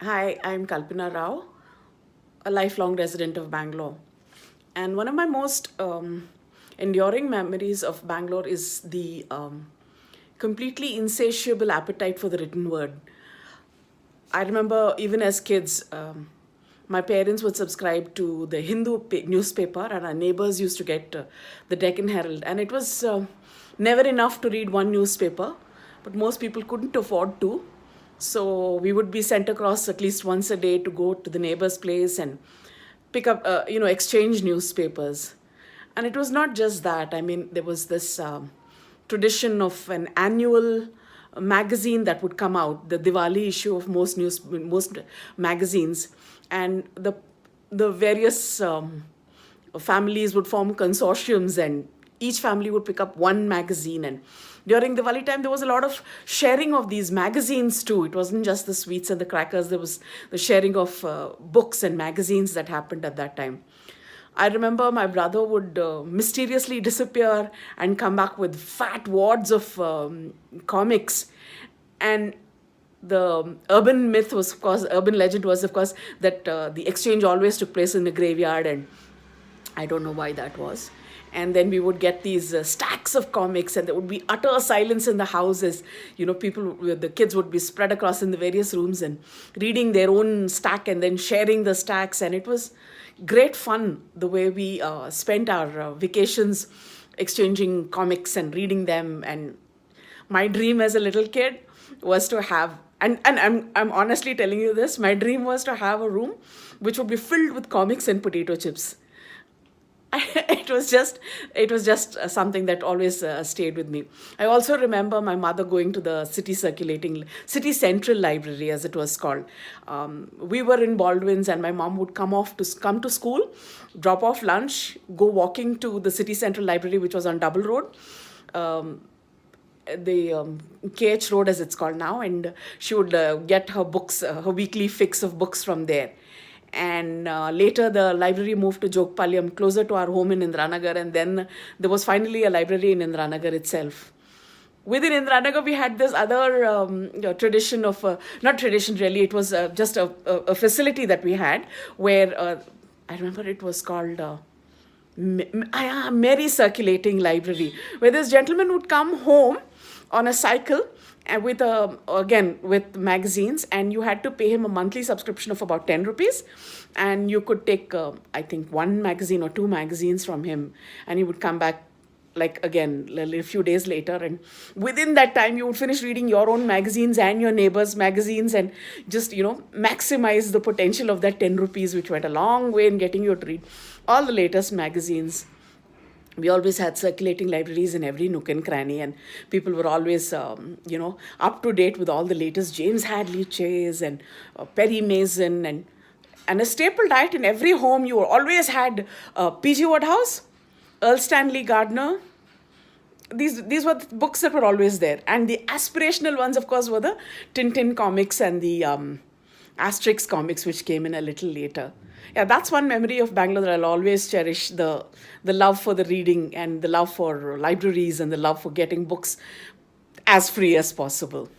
Hi, I'm Kalpana Rao, a lifelong resident of Bangalore. And one of my most enduring memories of Bangalore is the completely insatiable appetite for the written word. I remember even as kids, my parents would subscribe to the newspaper, and our neighbors used to get the Deccan Herald. And it was never enough to read one newspaper, but most people couldn't afford to. So we would be sent across at least once a day to go to the neighbor's place and pick up, exchange newspapers. And it was not just that. I mean, there was this tradition of an annual magazine that would come out, the Diwali issue of most magazines, and the various families would form consortiums, and each family would pick up one magazine. And during Diwali time, there was a lot of sharing of these magazines too. It wasn't just the sweets and the crackers. There was the sharing of books and magazines that happened at that time. I remember my brother would mysteriously disappear and come back with fat wads of comics. And the urban legend was, of course, that the exchange always took place in the graveyard, and I don't know why that was. And then we would get these stacks of comics, and there would be utter silence in the houses. The kids would be spread across in the various rooms and reading their own stack and then sharing the stacks. And it was great fun the way we spent our vacations exchanging comics and reading them. And my dream as a little kid was to have, and I'm honestly telling you this, my dream was to have a room which would be filled with comics and potato chips. It was just something that always stayed with me. I also remember my mother going to the city central library, as it was called. We were in Baldwin's, and my mom would come to school, drop off lunch, go walking to the city central library, which was on Double Road. Um, the KH Road, as it's called now, and she would get her books, her weekly fix of books from there. And later, the library moved to Jogpalyam, closer to our home in Indiranagar, and then there was finally a library in Indiranagar itself. Within Indiranagar, we had this other tradition of, not tradition really, it was just a facility that we had where I remember it was called. Merry Circulating Library, where this gentleman would come home on a cycle and with magazines, and you had to pay him a monthly subscription of about 10 rupees, and you could take I think one magazine or two magazines from him, and he would come back like again a few days later, and within that time you would finish reading your own magazines and your neighbors magazines, and just maximize the potential of that 10 rupees, which went a long way in getting you to read all the latest magazines. We always had circulating libraries in every nook and cranny, and people were always up to date with all the latest James Hadley Chase and Perry Mason, and a staple diet in every home. You always had PG Wodehouse, Earl Stanley Gardner. These were the books that were always there, and the aspirational ones, of course, were the Tintin comics and the Asterix comics, which came in a little later. Yeah, that's one memory of Bangalore that I'll always cherish: the love for the reading and the love for libraries and the love for getting books as free as possible.